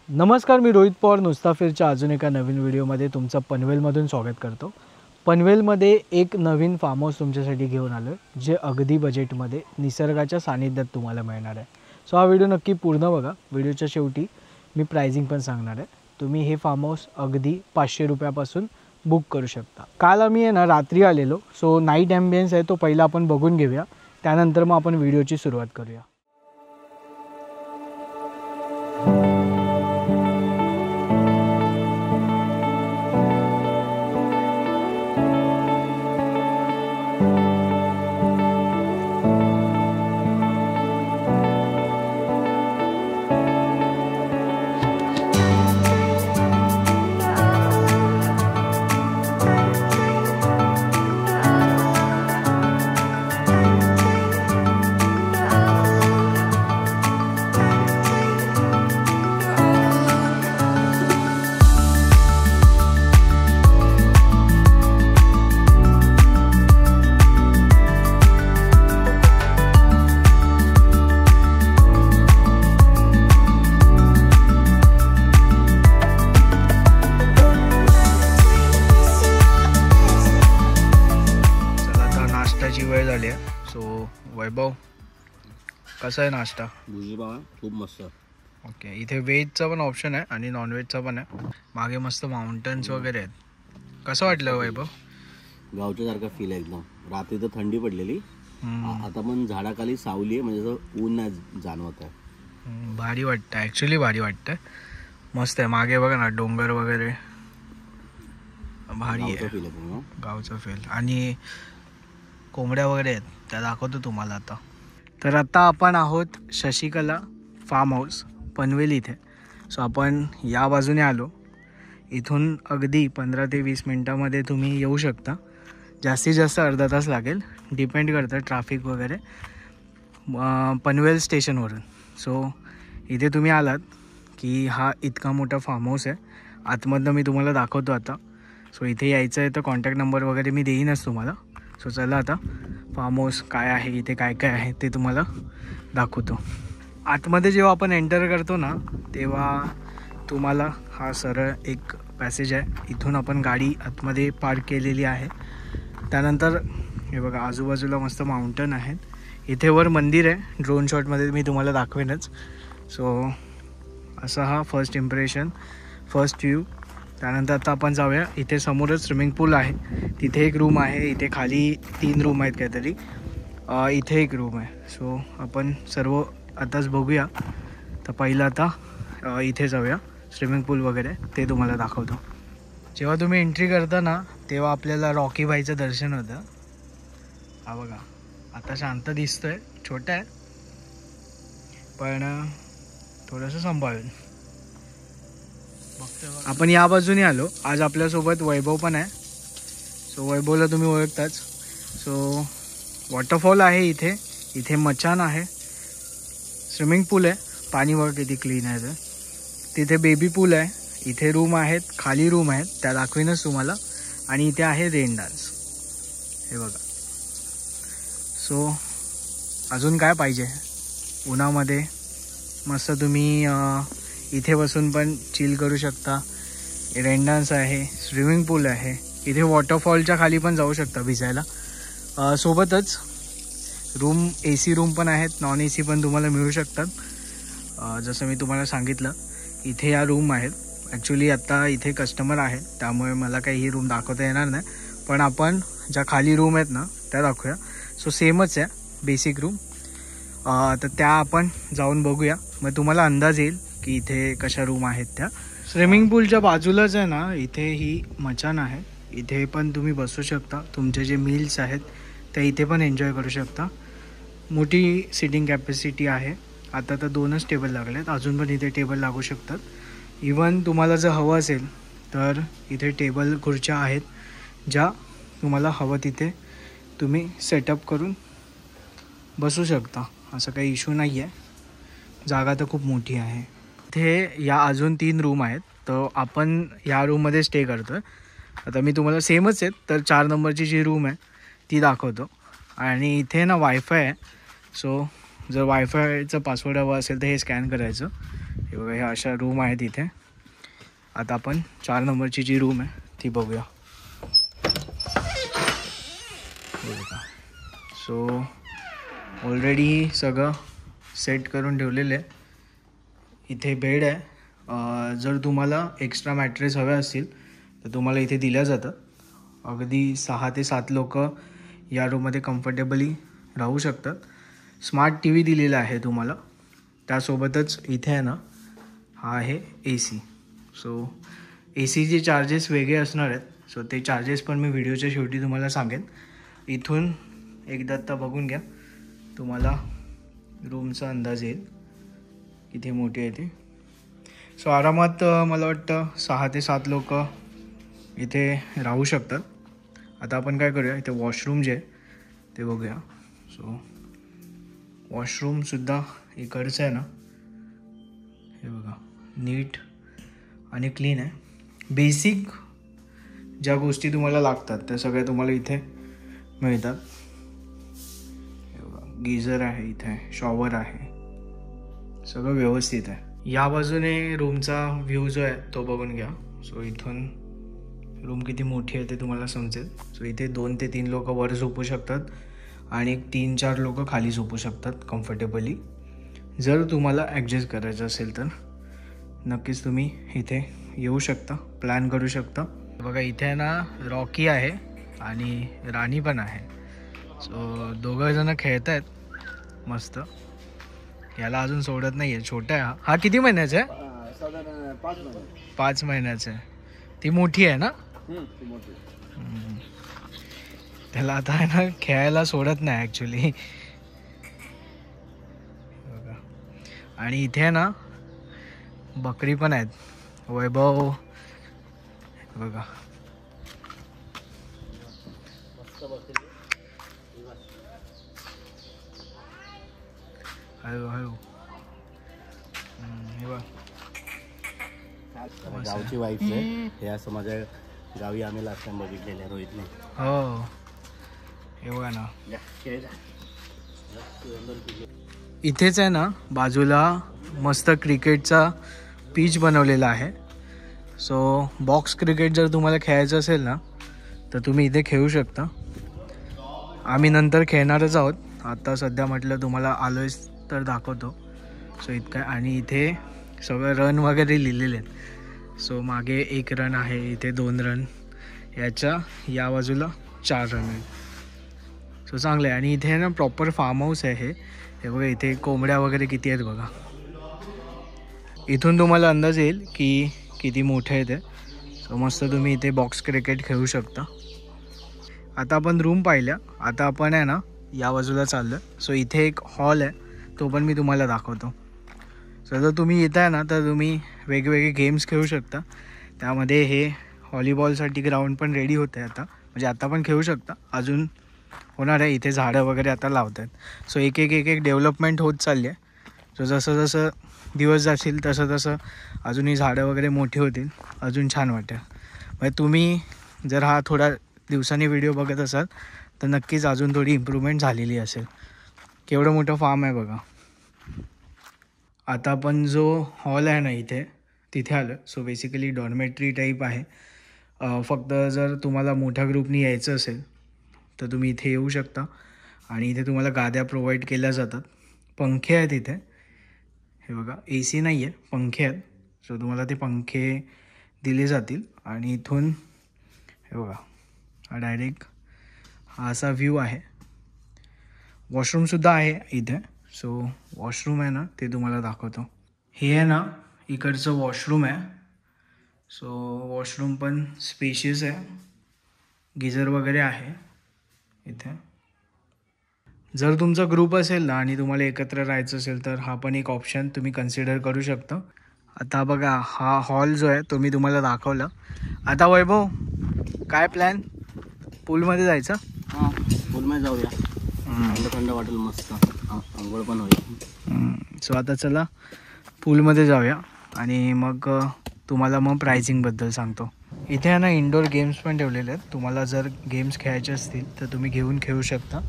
नमस्कार, मी रोहित पवार मुस्ताफिरच्या अजून एका नवीन व्हिडिओमध्ये तुमचं पनवेलमधून स्वागत करतो। पनवेलमध्ये एक नवीन फार्म हाऊस तुमच्यासाठी घेऊन आलो आहे, जे अगदी बजेटमध्ये निसर्गाच्या सानिध्यात तुम्हाला मिळणार आहे। सो हा व्हिडिओ नक्की पूर्ण बघा। व्हिडिओच्या शेवटी मी प्राइसिंग पण सांगणार आहे। तुम्ही हे फार्म हाऊस अगदी 500 रुपयापासून बुक करू शकता। काल आम्ही ना रात्री आलेलो, सो नाईट ॲम्बियन्स आहे तो पहिला आपण बघून घेऊया, त्यानंतर मग आपण व्हिडिओची सुरुवात करूया। वेळ झाली आहे। सो वैभव, कसा आहे नाश्ता? भुजी पाव खूप मस्त। ओके, इथे व्हेजचा पण ऑप्शन आहे आणि नॉन व्हेजचा पण आहे। मागे मस्त माउंटन्स वगैरे आहेत। कसं वाटलं वैभव? गावच्या सारखा फील आहे एकदम। रात्री तर थंडी पडलेली, आता पण झाडाखाली सावली आहे, म्हणजे असं ऊन नाही जाणवत आहे। भारी वाटतं, ॲक्च्युली भारी वाटतं। मस्त आहे। मागे बघा ना, डोंगर वगैरे भारी आहे, गावचा फील। आणि कोंबड्या वगैरे आहेत, त्या दाखवतो तुम्हाला आता। तर आता आपण आहोत शशिकला फार्म हाऊस पनवेल इथे। सो आपण या बाजूने आलो, इथून अगदी 15 ते 20 मिनटामध्ये तुम्ही येऊ शकता। जास्तीत जास्त अर्धा तास लागेल, डिपेंड करतं ट्रॅफिक वगैरे पनवेल स्टेशनवरून। सो इथे तुम्ही आलात की हा इतका मोठा फार्म हाऊस आहे। आतमधनं मी तुम्हाला दाखवतो आता। सो इथे यायचं आहे तर कॉन्टॅक्ट नंबर वगैरे मी देईनच तुम्हाला। सो चला आता फार्म हाऊस काय आहे, इथे काय काय आहे ते तुम्हाला दाखवतो। आतमध्ये जेव्हा आपण एंटर करतो ना, तेव्हा तुम्हाला हा सरळ एक पॅसेज आहे, इथून आपण गाडी आतमध्ये पार्क केलेली आहे। त्यानंतर हे बघा, आजूबाजूला मस्त माउंटन आहेत। इथे वर मंदिर आहे, ड्रोन शॉटमध्ये मी तुम्हाला दाखवेनच। सो असा हा फर्स्ट इम्प्रेशन, फर्स्ट व्ह्यू। त्यानंतर आता आपण जाऊया, इथे समोरच स्विमिंग पूल आहे, तिथे एक रूम आहे, इथे खाली 3 रूम आहेत काहीतरी, इथे एक रूम आहे। सो आपण सर्व आताच बघूया। तर पहिलं आता इथे जाऊया, स्विमिंग पूल वगैरे ते तुम्हाला दाखवतो। जेव्हा तुम्ही एंट्री करता ना, तेव्हा आपल्याला रॉकी भाईचं दर्शन होतं। हा बघा, आता शांत दिसतोय, छोटा आहे पण थोडंसं सांभाळून। आपण या बाजूने आलो, आज आपल्यासोबत वैभव पण आहे। सो वैभवला तुम्ही ओळखताच। सो वॉटरफॉल आहे इथे, इथे मचान आहे, स्विमिंग पूल आहे, पाणी बघा किती क्लीन आहे। तिथे बेबी पूल आहे, इथे रूम आहेत, खाली रूम आहेत, त्या दाखवीनच तुम्हाला। आणि इथे आहे रेन डान्स, हे बघा। सो अजून काय पाहिजे उन्हामध्ये? मस्त तुम्ही इथे बसून पण चिल करू शकता। रेन डान्स आहे, स्विमिंग पूल आहे, इथे वॉटरफॉलच्या खाली पण जाऊ शकता भिजायला। सोबतच रूम, AC रूम पण आहेत, नॉन AC पण तुम्हाला मिळू शकतात। जसं मी तुम्हाला सांगितलं, इथे या रूम आहेत। ॲक्च्युली आता इथे कस्टमर आहेत, त्यामुळे मला काही ही रूम दाखवता येणार नाही, पण आपण ज्या खाली रूम आहेत ना त्या दाखवूया। सो सेमच आहे बेसिक रूम, तर त्या आपण जाऊन बघूया, मग तुम्हाला अंदाज येईल की इथे कशा रूम आहेत त्या। स्विमिंग पूलच्या बाजूलाच आहे ना, इथे ही मचान आहे, इथे पण तुम्ही बसू शकता। तुमचे जे मील्स आहेत ते इथे पण एन्जॉय करू शकता। मोठी सिटिंग कॅपॅसिटी आहे। आता तर 2च टेबल लागलेत, अजून पण इथे टेबल लागू शकतात। इवन तुम्हाला जर हवं असेल तर इथे टेबल खुर्च्या आहेत, ज्या तुम्हाला हवं तिथे तुम्ही सेटअप करून बसू शकता। असं काही इश्यू नाही आहे, जागा तर खूप मोठी आहे। इथे या अजून 3 रूम आहेत, तर आपण या रूममध्ये स्टे करतो आहे। आता मी तुम्हाला सेमच आहेत, तर 4 नंबरची जी रूम आहे ती दाखवतो। आणि इथे ना वायफाय आहे, सो जर वायफायचं पासवर्ड हवा असेल तर हे स्कॅन करायचं हे बघा, ह्या अशा रूम आहेत इथे. आता आपण 4 नंबरची जी रूम आहे ती बघूया. सो ऑलरेडी सगळं सेट करून ठेवलेलं आहे. इथे बेड आहे. जर तुम्हाला एक्स्ट्रा मॅट्रेस हवे असतील तर तुम्हाला इथे दिल्या जातं. अगदी 6 ते 7 लोक या रूममध्ये कम्फर्टेबली राहू शकतात. स्मार्ट टी व्ही दिलेला आहे तुम्हाला. त्यासोबतच इथे आहे ना, हा आहे AC. सो ACचे चार्जेस वेगळे असणार आहेत. सो ते चार्जेस पण मी व्हिडिओच्या शेवटी तुम्हाला सांगेन. इथून एकदा आत्ता बघून घ्या, तुम्हाला रूमचा अंदाज येईल किती मोठी आहे ती. सो आरामात मला वाटतं 6 ते 7 लोक इथे राहू शकतात. आता आपण काय करूया, इथे वॉशरूम जे आहे ते बघूया. सो वॉशरूमसुद्धा इकडचं आहे ना, हे बघा, नीट आणि क्लीन आहे. बेसिक ज्या गोष्टी तुम्हाला लागतात त्या सगळ्या तुम्हाला इथे मिळतात. हे बघा, गीझर आहे इथे, शॉवर आहे, सगळं व्यवस्थित आहे. या बाजूने रूमचा व्ह्यू जो आहे तो बघून घ्या. सो इथून रूम किती मोठी आहे ते तुम्हाला समजेल. सो इथे 2 ते 3 लोक वर झोपू शकतात आणि 3-4 लोक खाली झोपू शकतात कम्फर्टेबली. जर तुम्हाला ॲडजस्ट करायचं असेल तर नक्कीच तुम्ही इथे येऊ शकता, प्लॅन करू शकता. बघा, इथे ना रॉकी आहे आणि राणी पण आहे. सो दोघंजणं खेळत आहेत मस्त. याला अजून सोडत नाही आहे, छोटा आहे हा. हा किती महिन्याचा आहे? 5 महिन्याचा आहे. ती मोठी आहे ना? त्याला आता आहे ना खेळायला सोडत नाही ॲक्च्युली. बघा, आणि इथे आहे ना बकरी पण आहेत. वैभव बघा, हळू हळू. हे बघ, गावची वाईफ आहे हे. असं माझ्या गावी आम्ही लास्ट टाइम बघितलेलं रोहितने. हो, हे बघा ना, इथेच आहे ना बाजूला मस्त क्रिकेटचा पिच बनवलेला आहे. सो बॉक्स क्रिकेट जर तुम्हाला खेळायचं असेल ना तर तुम्ही इथे खेळू शकता. आम्ही नंतर खेळणारच आहोत. आता सध्या म्हटलं तुम्हाला आलोयच तर दाखवतो. सो इतकं. आणि इथे सगळं रन वगैरे लिहिलेले आहेत. सो मागे 1 रन आहे, इथे 2 रन, या बाजूला 4 रन आहेत. सो चांगलं आहे. आणि इथे ना प्रॉपर फार्म हाऊस आहे हे बघा. इथे कोंबड्या वगैरे किती आहेत बघा. इथून तुम्हाला अंदाज येईल की किती मोठे आहे ते. सो मस्त तुम्ही इथे बॉक्स क्रिकेट खेळू शकता. आता आपण रूम पाहिल्या. आता आपण आहे ना या बाजूला चाललं. सो इथे एक हॉल आहे, तो पण मी तुम्हाला दाखवतो. सो जर तुम्ही येत आहे ना तर तुम्ही वेगवेगळे गेम्स खेळू शकता. त्यामध्ये हे व्हॉलीबॉलसाठी ग्राउंड पण रेडी होतं आहे आता, म्हणजे आता पण खेळू शकता. अजून होणार आहे. इथे झाडं वगैरे आता लावत आहेत. सो एक डेव्हलपमेंट होत चालली आहे. सो जसं जसं दिवस जातील तसं तसं अजून ही झाडं वगैरे मोठी होतील, अजून छान वाटेल. म्हणजे तुम्ही जर हा थोडा दिवसांनी व्हिडिओ बघत असाल तर नक्कीच अजून थोडी इम्प्रूव्हमेंट झालेली असेल. केवढं मोठं फार्म आहे बघा. आता आपण जो हॉल आहे ना इथे तिथे आलं. सो बेसिकली डॉर्मेटरी टाईप आहे. फक्त जर तुम्हाला मोठ्या ग्रुपनी यायचं असेल तर तुम्ही इथे येऊ शकता. आणि इथे तुम्हाला गाद्या प्रोव्हाइड केल्या जातात. पंखे आहेत इथे, हे बघा. AC नाही आहे, पंखे आहेत. सो तुम्हाला ते पंखे दिले जातील. आणि इथून हे बघा, हा डायरेक्ट हा असा व्ह्यू आहे. वॉशरूमसुद्धा आहे इथे. सो वॉशरूम आहे ना ते तुम्हाला दाखवतो. हे आहे ना इकडचं वॉशरूम आहे. सो वॉशरूम पण स्पेशियस आहे, गिझर वगैरे आहे इथे. जर तुमचा ग्रुप असेल ना आणि तुम्हाला एकत्र राहायचं असेल तर हा पण एक ऑप्शन तुम्ही कन्सिडर करू शकता. आता बघा, हा हॉल जो आहे तो मी तुम्हाला दाखवला. आता वैभव, काय प्लॅन? पूलमध्ये जायचं? हां, पूलमध्ये जाऊया. थंड थंड वाटेल, मस्त आंघोळ पण होईल. सो आता चला पूलमध्ये जाऊया आणि मग तुम्हाला मग प्राइसिंगबद्दल सांगतो. इथे आहे ना इंडोर गेम्स पण ठेवलेले आहेत. तुम्हाला जर गेम्स खेळायचे असतील तर तुम्ही घेऊन खेळू शकता.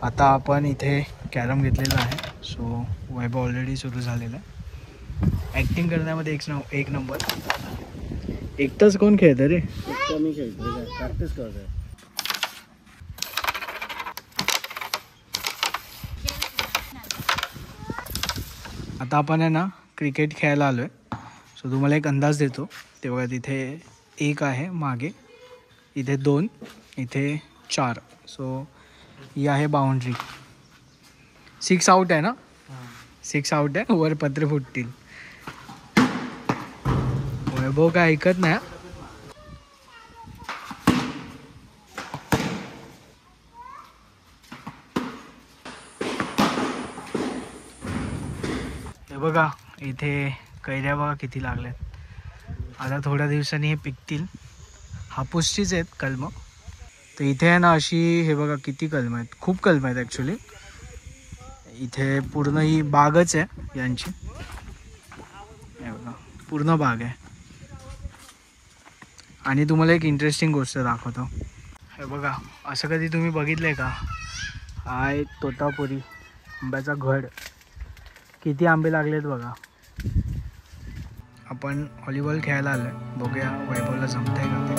आता आपण इथे कॅरम घेतलेला आहे. सो वैभव ऑलरेडी सुरू झालेला आहे. ॲक्टिंग करण्यामध्ये एक नंबर. एकटाच कोण खेळतं रे? मी खेळतो, प्रॅक्टिस करतोय. आता आपण आहे ना क्रिकेट खेळायला आलो आहे. सो तुम्हाला एक अंदाज देतो. ते बघा तिथे 1 आहे मागे, इथे 2, इथे 4. सो ही आहे बाउंड्री. 6 आउट आहे ना? 6 आउट आहे. वर पत्रे फुटतील. वैभव काय ऐकत नाही. हे बघा इथे कैऱ्या बघा किती लागल्यात. आता थोड्या दिवसांनी हे पिकतील. हापूसचीच आहेत कलमं. तर इथे आहे ना अशी हे बघा किती कलमं आहेत. खूप कलमं आहेत ॲक्च्युली. इथे पूर्ण ही बागच आहे यांची. हे बघा पूर्ण बाग आहे. आणि तुम्हाला एक इंटरेस्टिंग गोष्ट दाखवतो. हे बघा असं कधी तुम्ही बघितलं आहे का? हा एक तोतापुरी आंब्याचा घड. किती आंबे लागलेत बघा. आपण व्हॉलीबॉल खेळायला आलोय. बघूया वैभवला जमतंय का ते.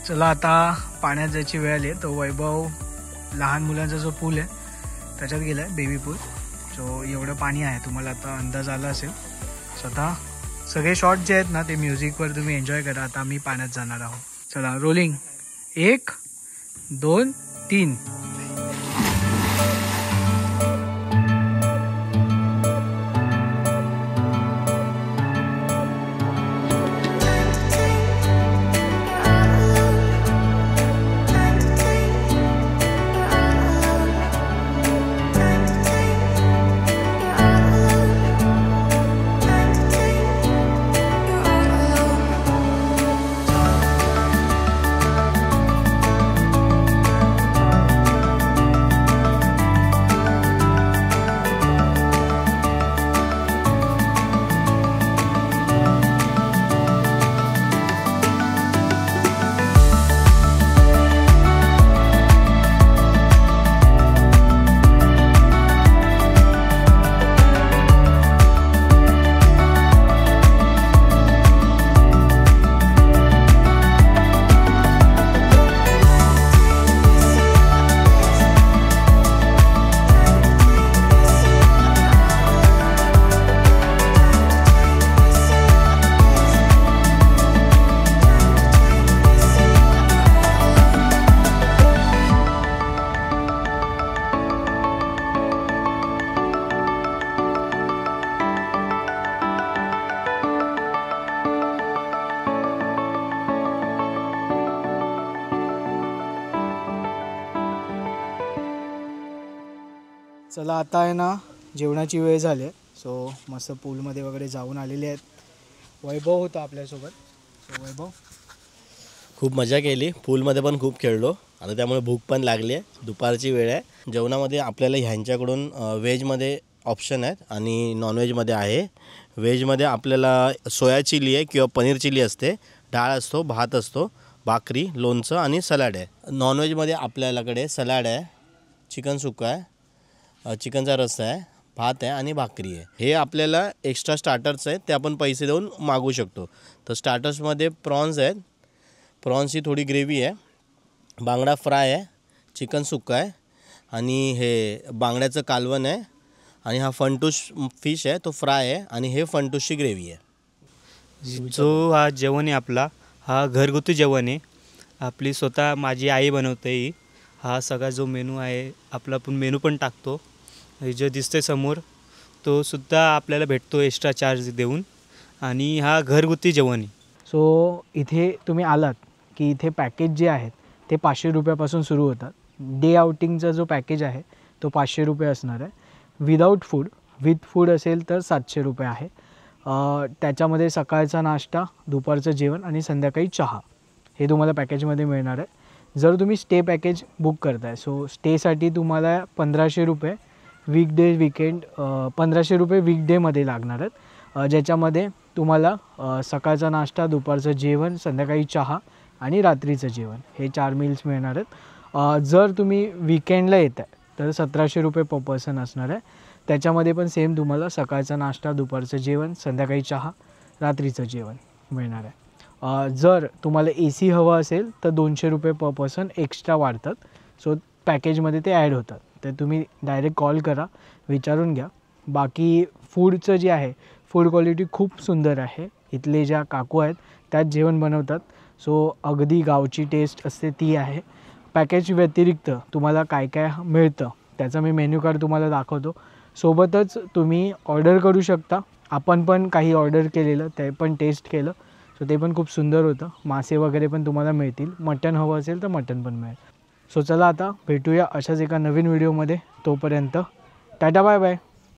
चला आता पाण्यात जायची वेळ आली आहे. तो वैभव लहान मुलांचा जो पूल आहे त्याच्यात गेला आहे, बेबी पूल. सो एवढं पाणी आहे, तुम्हाला आता अंदाज आला असेल. स्वतः सगळे शॉट जे आहेत ना ते म्युझिकवर तुम्ही एन्जॉय करा. आता आम्ही पाण्यात जाणार आहोत. चला रोलिंग. 1 2 3. चला आता आहे ना जेवणाची वेळ झाली आहे. सो मस्त पूलमध्ये वगैरे जाऊन आलेले आहेत. वैभव होता आपल्यासोबत. सो वैभव खूप मजा केली. पूलमध्ये पण खूप खेळलो. आता त्यामुळे भूक पण लागली आहे. दुपारची वेळ आहे. जेवणामध्ये आपल्याला ह्यांच्याकडून व्हेजमध्ये ऑप्शन आहेत आणि नॉनव्हेजमध्ये आहे. व्हेजमध्ये आपल्याला सोया चिली आहे किंवा पनीर चिली असते, डाळ असतो, भात असतो, भाकरी, लोणचं आणि सलाड आहे. नॉनव्हेजमध्ये आपल्याकडे सलाड आहे, चिकन सुक्का आहे, चिकनचा रस्सा आहे, भात आहे आणि भाकरी आहे. हे आपल्याला एक्स्ट्रा स्टार्टर्स आहेत, ते आपण पैसे देऊन मागवू शकतो. तर स्टार्टर्समध्ये प्रॉन्स आहेत, प्रॉन्सची थोडी ग्रेव्ही आहे, बांगडा फ्राय आहे, चिकन सुक्का आहे आणि हे बांगड्याचं कालवण आहे आणि हा फंटूश फिश आहे तो फ्राय आहे आणि हे फंटूशची ग्रेव्ही आहे. जो हा जेवण आहे आपला, हा घरगुती जेवण आहे. आपली स्वतः माझी आई बनवते ही. हा सगळा जो मेनू आहे आपला, आपण मेनू पण टाकतो. हे जे दिसते समोर तो सुद्धा आपल्याला भेटतो एक्स्ट्रा चार्ज देऊन. आणि हा घरगुती जेवण आहे. सो इथे तुम्ही आलात की इथे पॅकेज जे आहेत ते 500 रुपयापासून सुरू होतात. डे आउटिंगचा जो पॅकेज आहे तो 500 रुपये असणार आहे. विदाऊट फूड, विथ फूड असेल तर 700 रुपये आहे. त्याच्यामध्ये सकाळचा नाश्ता, दुपारचं जेवण आणि संध्याकाळी चहा हे तुम्हाला पॅकेजमध्ये मिळणार आहे. जर तुम्ही स्टे पॅकेज बुक करताय, सो स्टेसाठी तुम्हाला 1500 रुपये वीकडे विकेंड 1500 रुपये वीकडेमध्ये लागणार आहेत, ज्याच्यामध्ये तुम्हाला सकाळचा नाश्ता, दुपारचं जेवण, संध्याकाळी चहा आणि रात्रीचं जेवण हे 4 मील्स मिळणार आहेत. जर तुम्ही विकेंडला येत आहे तर 1700 रुपये पर पर्सन असणार आहे. त्याच्यामध्ये पण सेम तुम्हाला सकाळचा नाश्ता, दुपारचं जेवण, संध्याकाळी चहा, रात्रीचं जेवण मिळणार आहे. जर तुम्हाला AC हवं असेल तर 200 रुपये पर पर्सन एक्स्ट्रा वाढतात. सो पॅकेजमध्ये ते ॲड होतात. तर तुम्ही डायरेक्ट कॉल करा, विचारून घ्या. बाकी फूडचं जे आहे, फूड क्वालिटी खूप सुंदर आहे. इथले ज्या काकू आहेत त्यात जेवण बनवतात. सो अगदी गावची टेस्ट असते ती आहे. पॅकेज व्यतिरिक्त तुम्हाला काय काय मिळतं त्याचं मी मेन्यू कार्ड तुम्हाला दाखवतो. सोबतच तुम्ही ऑर्डर करू शकता. आपण पण काही ऑर्डर केलेलं ते पण टेस्ट केलं, सो ते पण खूप सुंदर होतं. मासे वगैरे पण तुम्हाला मिळतील. मटण हवं असेल तर मटण पण मिळेल. सो चला आता भेटूया अशाच एका नवीन व्हिडिओमध्ये. तोपर्यंत टाटा बाय बाय.